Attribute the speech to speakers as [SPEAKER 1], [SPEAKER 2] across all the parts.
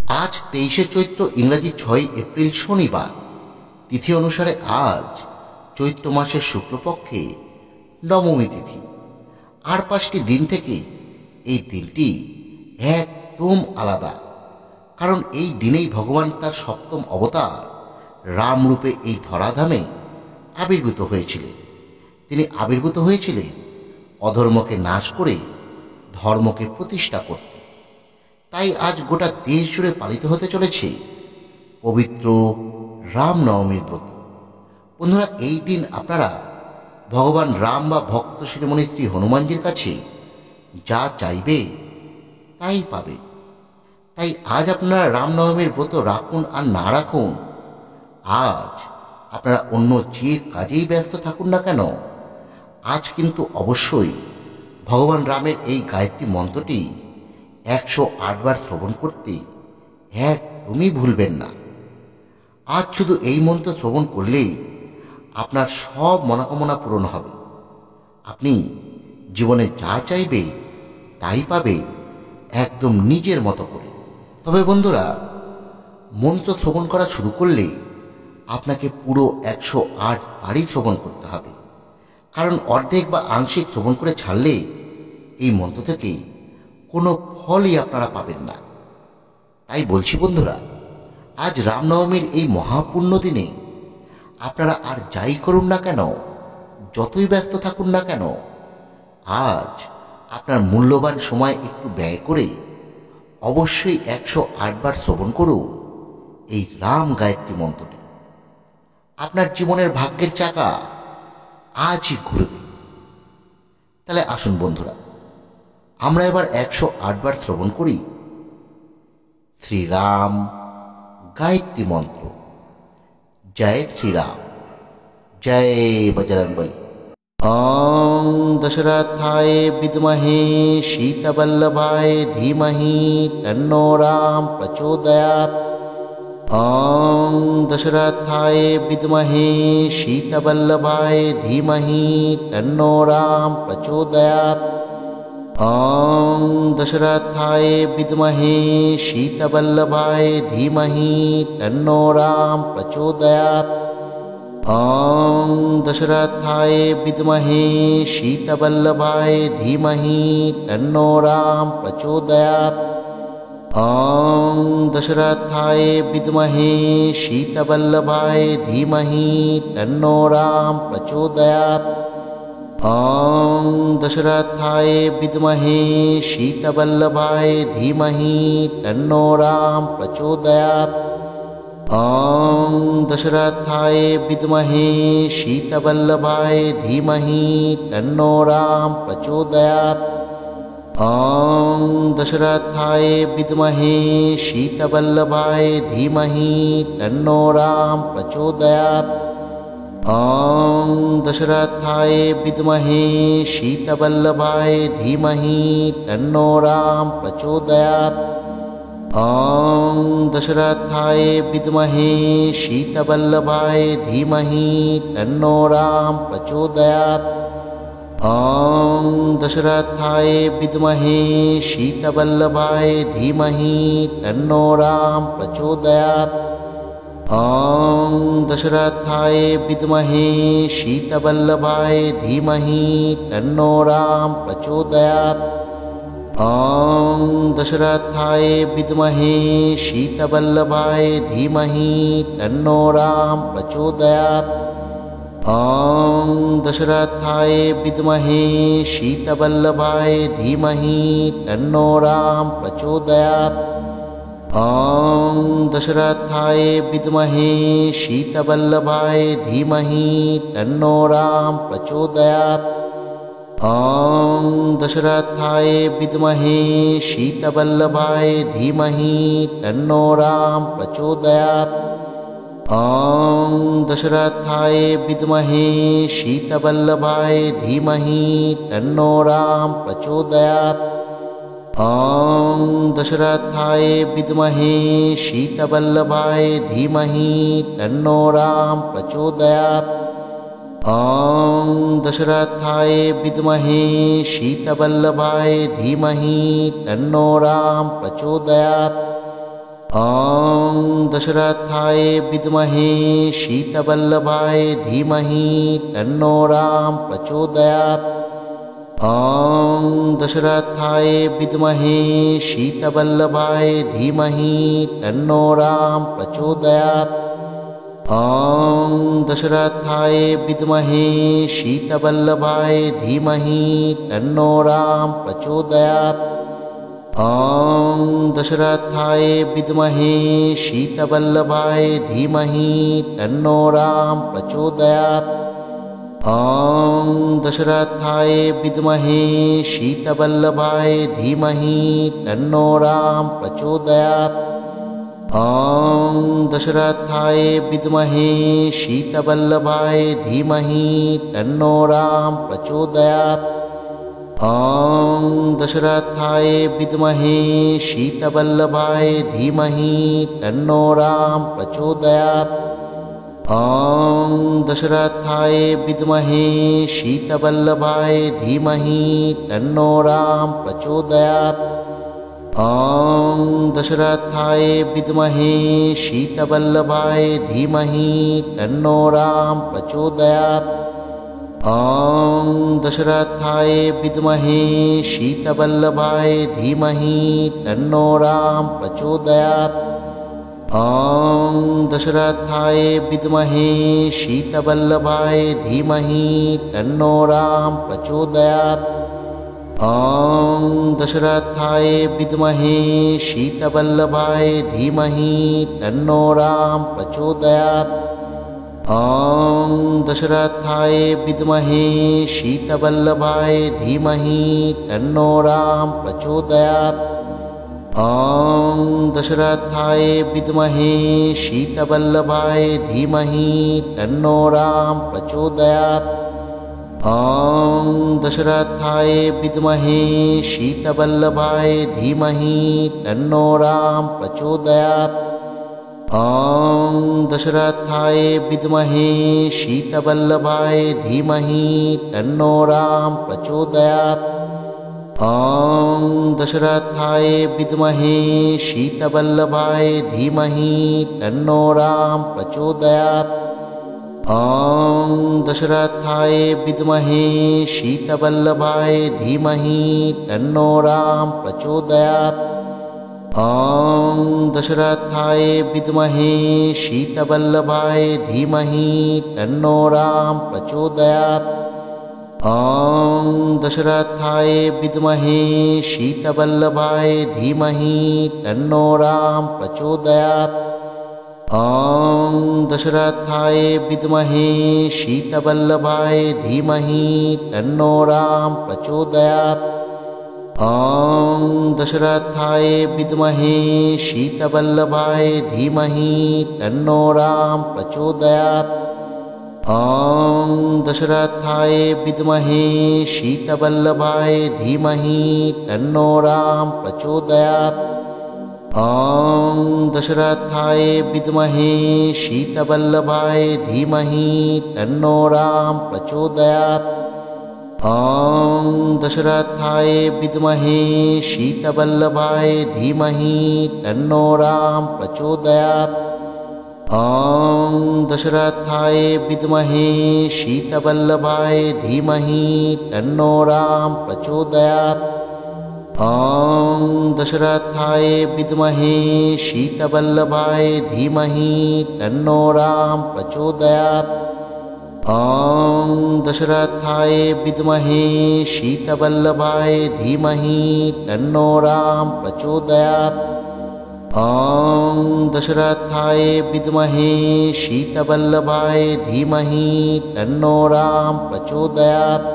[SPEAKER 1] আজ 23শে চৈত্র, ইংরাজি 6ই এপ্রিল, শনিবার। তিথি অনুসারে আজ চৈত্র মাসের শুক্লপক্ষে নবমী তিথি। আর 5টি দিন থেকে এই দিনটি একদম আলাদা, কারণ এই দিনেই ভগবান তার সপ্তম অবতার রামরূপে এই ধরাধামে আবির্ভূত হয়েছিলেন। তিনি আবির্ভূত হয়েছিলেন অধর্মকে নাশ করে ধর্মকে প্রতিষ্ঠা করতে। তাই আজ গোটা দেশ জুড়ে পালিত হতে চলেছে পবিত্র রামনবমীর ব্রত। বন্ধুরা, এই দিন আপনারা ভগবান রাম বা ভক্ত শিরোমণি শ্রী হনুমানজির কাছে যা চাইবে তাই পাবে। তাই আজ আপনারা রামনবমীর ব্রত রাখুন আর না রাখুন, আজ আপনারা অন্য যে কাজেই ব্যস্ত থাকুন না কেন, আজ কিন্তু অবশ্যই ভগবান রামের এই গায়ত্রী মন্ত্রটি 108 বার শ্রবণ করতে একদমই ভুলবেন না। আজ শুধু এই মন্ত্র শ্রবণ করলেই আপনার সব মনোকামনা পূরণ হবে। আপনি জীবনে যা চাইবে তাই পাবে, একদম নিজের মতো করে। তবে বন্ধুরা, মন্ত্র শ্রবণ করা শুরু করলে আপনাকে পুরো 108 বারই শ্রবণ করতে হবে, কারণ অর্ধেক বা আংশিক শ্রবণ করে ছাড়লে এই মন্ত্র থেকে কোনো ফলই আপনারা পাবেন না। তাই বলছি বন্ধুরা, আজ রামনবমীর এই মহাপুণ্য দিনে আপনারা আর যাই করুন না কেন, যতই ব্যস্ত থাকুন না কেন, আজ আপনার মূল্যবান সময় একটু ব্যয় করে অবশ্যই 108 বার শ্রবণ করুন এই রাম গায়ত্রী মন্ত্রটি। আপনার জীবনের ভাগ্যের চাকা আজই ঘুরবে। তাহলে আসুন বন্ধুরা, আমরা এবার 108 বার শ্রবণ করি শ্রীরাম গায়ত্রী মন্ত্র। জয় শ্রীরাম, জয় বজরংবলী। ওং দশরথায় বিদ্মহে शीतवल्लभाय धीमहि तन्नो राम प्रचोदयात्। ओं दशरथाय विद्महे शीतवल्लभाय धीमहि तन्नो राम प्रचोदयात्। ओं दशरथाय विद्महे शीतवल्लभाय धीमहि तन्नो राम प्रचोदयात्। ओं दशरथाय विद्महे शीतवल्लभाय धीमहि तन्नो राम प्रचोदयात्। ओं दशरथाय विद्महे शीतवल्लभाय धीमहि तन्नो राम प्रचोदयात्। ओं दशरथाय विद्महे शीतवल्लभाय धीमहि तन्नो राम प्रचोदयात्। ओं दशरथाय विद्महे शीतवल्लभाय धीमहि तन्नो राम प्रचोदयात्। ओं दशरथाय विद्महे शीतवल्लभाय धीमहि तन्नो राम प्रचोदयात्। ओं दशरथाय विद्महे शीतवल्लभाय धीमहि तन्नो राम प्रचोदयात्। ओं दशरथाय विद्महे शीतवल्लभाय धीमहि तन्नो राम प्रचोदयात्। ओं दशरथाय विद्महे शीतवल्लभाय धीमहि तन्नो राम प्रचोदयात्। ओं दशरथाय विद्महे शीतवल्लभाय धीमहि तन्नो राम प्रचोदयात्। ओं दशरथाय विद्महे शीतवल्लभाय धीमहि तन्नो राम प्रचोदयात्। ओं दशरथाय विद्महे शीतवल्लभाय धीमहि तन्नो राम प्रचोदयात्। ओं दशरथाय विद्महे शीतवल्लभाय धीमहि तन्नो राम प्रचोदयात्। ओं दशरथाय विद्महे शीतवल्लभाय धीमहि तन्नो राम प्रचोदयात्। ओं दशरथाय विद्महे शीतवल्लभाय धीमहि तन्नो राम प्रचोदयात्। ओं दशरथाय विद्महे शीतवल्लभाय धीमहि तन्नो राम प्रचोदयात्। ओं दशरथाय विद्महे शीतवल्लभाय धीमहि तन्नो राम प्रचोदयात्। ॐ दशरथाय विद्महे शीतवल्लभाय धीमहि तन्नो राम प्रचोदयात्। ॐ दशरथाय विद्महे शीतवल्लभाय धीमहि तन्नो राम प्रचोदयात्। ॐ दशरथाय विद्महे शीतवल्लभाय धीमहि तन्नो राम प्रचोदयात्। ॐ दशरथाय विद्महे शीतवल्लभाय धीमहि तन्नो राम प्रचोदयात्। ॐ दशरथाय विद्महे शीतवल्लभाय धीमहि तन्नो राम प्रचोदयात्। ॐ दशरथाय विद्महे शीतवल्लभाय धीमहि तन्नो राम प्रचोदयात्। ॐ दशरथाय विद्महे शीतवल्लभाय धीमहि तन्नो राम प्रचोदयात्। ॐ दशरथाय विद्महे शीतवल्लभाय धीमहि तन्नो राम प्रचोदयात्। ॐ दशरथाय विद्महे शीतवल्लभाय धीमहि तन्नो राम प्रचोदयात्। ॐ दशरथाय विद्महे शीतवल्लभाय धीमहि तन्नो राम प्रचोदयात्। ॐ दशरथाय विद्महे शीतवल्लभाय धीमहि तन्नो राम प्रचोदयात्। ॐ दशरथाय विद्महे शीतवल्लभाय धीमहि तन्नो राम प्रचोदयात्। ॐ दशरथाय विद्महे शीतवल्लभाय धीमहि तन्नो राम प्रचोदयात्। ॐ दशरथाय विद्महे शीतवल्लभाय धीमहि तन्नो राम प्रचोदयात्। ॐ दशरथाय विद्महे शीतवल्लभाय धीमहि तन्नो राम प्रचोदयात्। ॐ दशरथाय विद्महे शीतवल्लभाय धीमहि तन्नो राम प्रचोदयात्। ॐ दशरथाय विद्महे शीतवल्लभाय धीमहि तन्नो राम प्रचोदयात्। ॐ दशरथाय विद्महे शीतवल्लभाय धीमहि तन्नो राम प्रचोदयात्। ॐ दशरथाय विद्महे शीतवल्लभाय धीमहि तन्नो राम प्रचोदयात्। ॐ दशरथाय विद्महे शीतवल्लभाय धीमहि तन्नो राम प्रचोदयात्। ॐ दशरथाय विद्महे शीतवल्लभाय धीमहि तन्नो राम प्रचोदयात्। ॐ दशरथाय विद्महे शीतवल्लभाय धीमहि तन्नो राम प्रचोदयात्। ॐ दशरथाय विद्महे शीतवल्लभाय धीमहि तन्नो राम प्रचोदयात्। ॐ दशरथाय विद्महे शीतवल्लभाय धीमहि तन्नो राम प्रचोदयात्। ॐ दशरथाय विद्महे शीतवल्लभाय धीमहि तन्नो राम प्रचोदयात्। ॐ दशरथाय विद्महे शीतवल्लभाय धीमहि तन्नो राम प्रचोदयात्। ॐ दशरथाय विद्महे शीतवल्लभाय धीमहि तन्नो राम प्रचोदयात्। ॐ दशरथाय विद्महे शीतवल्लभाय धीमहि तन्नो राम प्रचोदयात्। ॐ दशरथाय विद्महे शीतवल्लभाय धीमहि तन्नो राम प्रचोदयात्।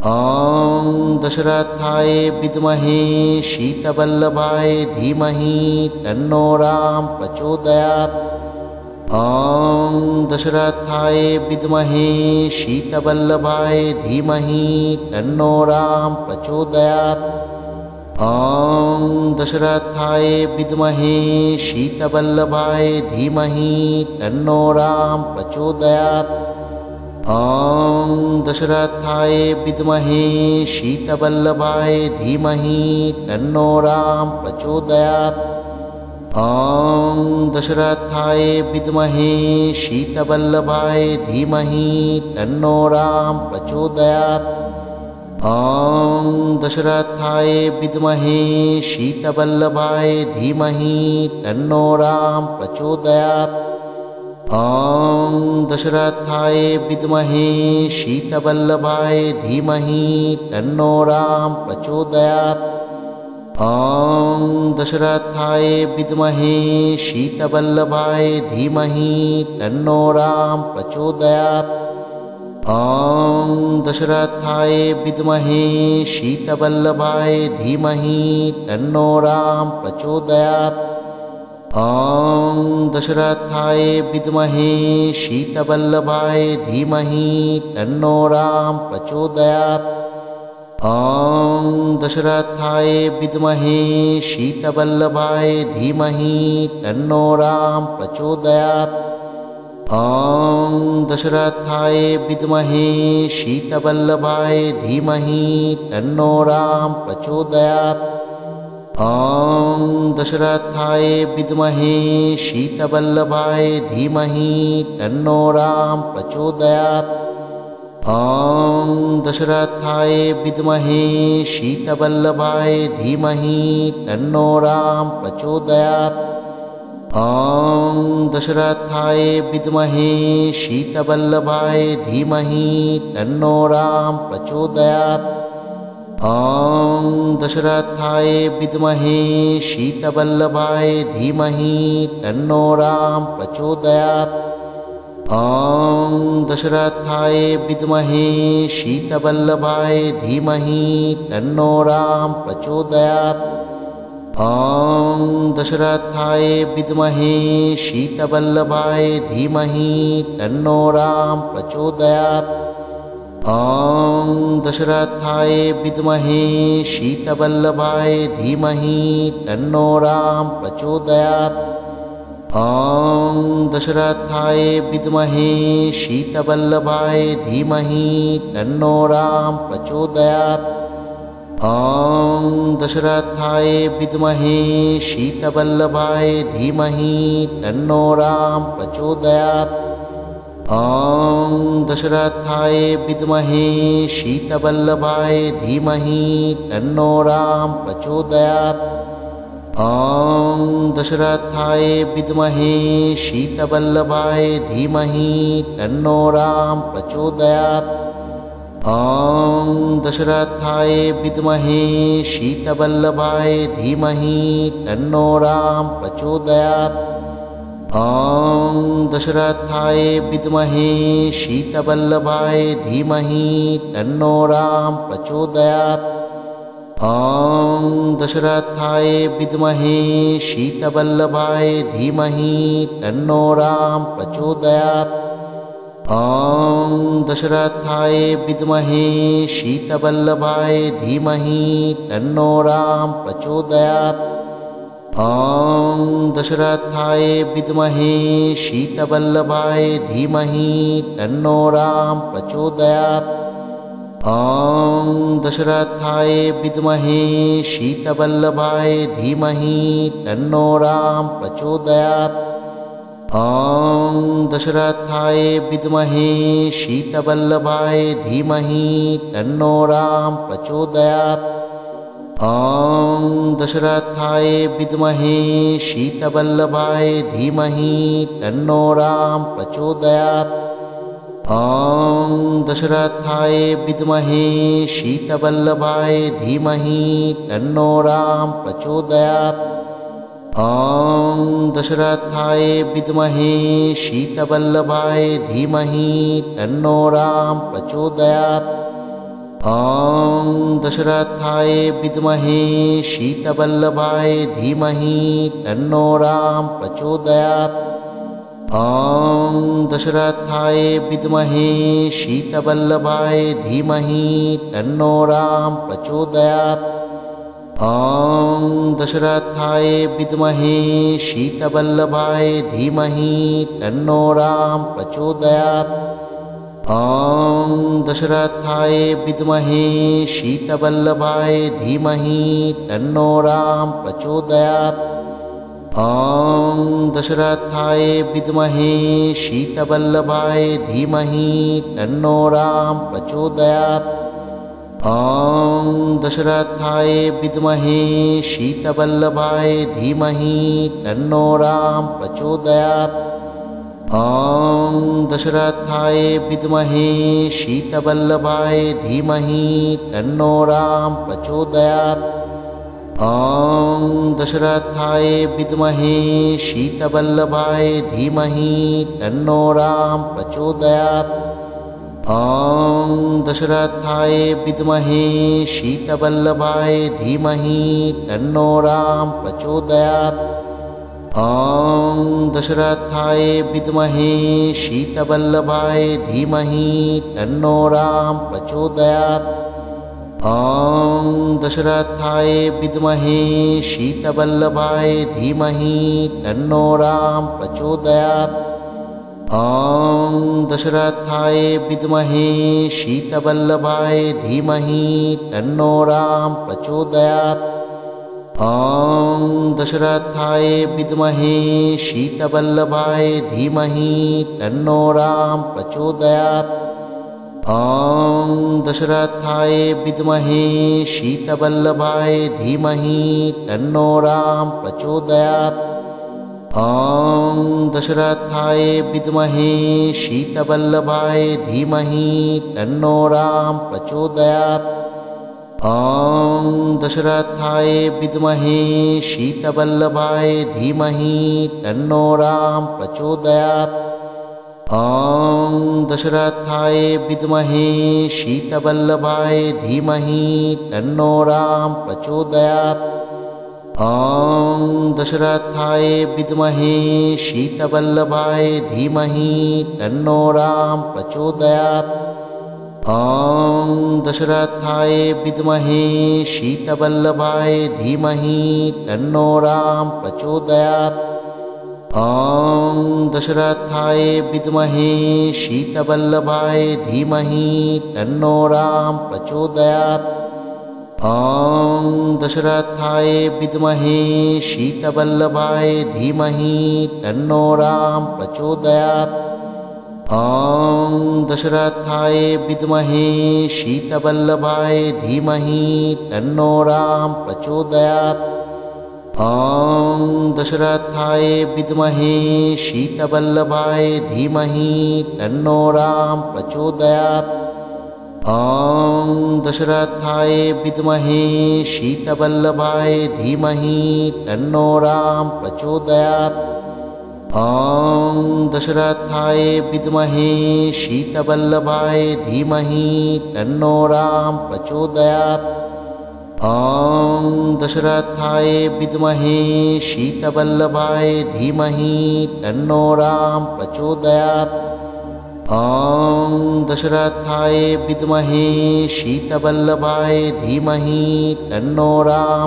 [SPEAKER 1] ॐ दशरथाय विद्महे शीतवल्लभाय धीमहि तन्नो राम प्रचोदयात्। ॐ दशरथाय विद्महे शीतवल्लभाय धीमहि तन्नो राम प्रचोदयात्। ॐ दशरथाय विद्महे शीतवल्लभाय धीमहि तन्नो राम प्रचोदयात्। ॐ दशरथाय विद्महे शीतवल्लभाय धीमहि तन्नो राम प्रचोदयात्। ॐ दशरथाय विद्महे शीतवल्लभाय धीमहि तन्नो राम प्रचोदयात्। ॐ दशरथाय विद्महे शीतवल्लभाय धीमहि तन्नो राम प्रचोदयात्। ॐ दशरथाय विद्महे शीतवल्लभाय धीमहि तन्नो राम प्रचोदयात्। ॐ दशरथाय विद्महे शीतवल्लभाय धीमहि तन्नो राम प्रचोदयात्। ॐ दशरथाय विद्महे शीतवल्लभाय धीमहि तन्नो राम प्रचोदयात्। ॐ दशरथाय विद्महे शीतवल्लभाय धीमहि तन्नो राम प्रचोदयात्। ॐ दशरथाय विद्महे शीतवल्लभाय धीमहि तन्नो राम प्रचोदयात्। ॐ दशरथाय विद्महे शीतवल्लभाय धीमहि तन्नो राम प्रचोदयात्। ॐ दशरथाय विद्महे शीतवल्लभाय धीमहि तन्नो राम प्रचोदयात्। ॐ दशरथाय विद्महे शीतवल्लभाय धीमहि तन्नो राम प्रचोदयात्। ॐ दशरथाय विद्महे शीतवल्लभाय धीमहि तन्नो राम प्रचोदयात्। ॐ दशरथाय विद्महे शीतवल्लभाय धीमहि तन्नो राम प्रचोदयात्। ॐ दशरथाय विद्महे शीतवल्लभाय धीमहि तन्नो राम प्रचोदयात्। ॐ दशरथाय विद्महे शीतवल्लभाय धीमहि तन्नो राम प्रचोदयात्। ॐ दशरथाय विद्महे शीतवल्लभाय धीमहि तन्नो राम प्रचोदयात्। ॐ दशरथाय विद्महे शीतवल्लभाय धीमहि तन्नो राम प्रचोदयात्। ॐ दशरथाय विद्महे शीतवल्लभाय धीमहि तन्नो राम प्रचोदयात्। ॐ दशरथाय विद्महे शीतवल्लभाय धीमहि तन्नो राम प्रचोदयात्। ॐ दशरथाय विद्महे शीतवल्लभाय धीमहि तन्नो राम प्रचोदयात्। ॐ दशरथाय विद्महे शीतवल्लभाय धीमहि तन्नो राम प्रचोदयात्। ॐ दशरथाय विद्महे शीतवल्लभाय धीमहि तन्नो राम प्रचोदयात्। ॐ दशरथाय विद्महे शीतवल्लभाय धीमहि तन्नो राम प्रचोदयात्। ॐ दशरथाय विद्महे शीतवल्लभाय धीमहि तन्नो राम प्रचोदयात्। ॐ दशरथाय विद्महे शीतवल्लभाय धीमहि तन्नो राम प्रचोदयात्। ॐ दशरथाय विद्महे शीतवल्लभाय धीमहि तन्नो राम प्रचोदयात्। ॐ दशरथाय विद्महे शीतवल्लभाय धीमहि तन्नो राम प्रचोदयात्। ॐ दशरथाय विद्महे शीतवल्लभाय धीमहि तन्नो राम प्रचोदयात्। ॐ दशरथाय विद्महे शीतवल्लभाय धीमहि तन्नो राम प्रचोदयात्। ॐ दशरथाय विद्महे शीतवल्लभाय धीमहि तन्नो राम प्रचोदयात्। ॐ दशरथाय विद्महे शीतवल्लभाय धीमहि तन्नो राम प्रचोदयात्। ॐ दशरथाय विद्महे शीतवल्लभाय धीमहि तन्नो राम प्रचोदयात्। ॐ दशरथाय विद्महे शीतवल्लभाय धीमहि तन्नो राम प्रचोदयात्। ॐ दशरथाय विद्महे शीतवल्लभाय धीमहि तन्नो राम प्रचोदयात्। ॐ दशरथाय विद्महे शीतवल्लभाय धीमहि तन्नो राम प्रचोदयात्। ॐ दशरथाय विद्महे शीतवल्लभाय धीमहि तन्नो राम प्रचोदयात्। ॐ दशरथाय विद्महे शीतवल्लभाय धीमहि तन्नो राम प्रचोदयात्। ॐ दशरथाय विद्महे शीतवल्लभाय धीमहि तन्नो राम प्रचोदयात्। ॐ दशरथाय विद्महे शीतवल्लभाय धीमहि तन्नो राम प्रचोदयात्। ॐ दशरथाय विद्महे शीतवल्लभाय धीमहि तन्नो राम प्रचोदयात्। ॐ दशरथाय विद्महे शीतवल्लभाय धीमहि तन्नो राम प्रचोदयात्। ॐ दशरथाय विद्महे शीतवल्लभाय धीमहि तन्नो राम प्रचोदयात्। ॐ दशरथाय विद्महे शीतवल्लभाय धीमहि तन्नो राम प्रचोदयात्। ॐ दशरथाय विद्महे शीतवल्लभाय धीमहि तन्नो राम प्रचोदयात्। ॐ दशरथाय विद्महे शीतवल्लभाय धीमहि तन्नो राम प्रचोदयात्। ॐ दशरथाय विद्महे शीतवल्लभाय धीमहि तन्नो राम प्रचोदयात्। ॐ दशरथाय विद्महे शीतवल्लभाय धीमहि तन्नो राम प्रचोदयात्। ॐ दशरथाय विद्महे शीतवल्लभाय धीमहि तन्नो राम प्रचोदयात्। ॐ दशरथाय विद्महे शीतवल्लभाय धीमहि तन्नो राम प्रचोदयात्। ॐ दशरथाय विद्महे शीतवल्लभाय धीमहि तन्नो राम प्रचोदयात्। ॐ दशरथाय विद्महे शीतवल्लभाय धीमहि तन्नो राम प्रचोदयात्। ॐ दशरथाय विद्महे शीतवल्लभाय धीमहि तन्नो राम प्रचोदयात्। ॐ दशरथाय विद्महे शीतवल्लभाय धीमहि तन्नो राम प्रचोदयात्। ॐ दशरथाय विद्महे शीतवल्लभाय धीमहि तन्नो राम प्रचोदयात्। ॐ दशरथाय विद्महे शीतवल्लभाय धीमहि तन्नो राम प्रचोदयात्। ॐ दशरथाय विद्महे शीतवल्लभाय धीमहि तन्नो राम प्रचोदयात्। ॐ दशरथाय विद्महे शीतवल्लभाय धीमहि तन्नो राम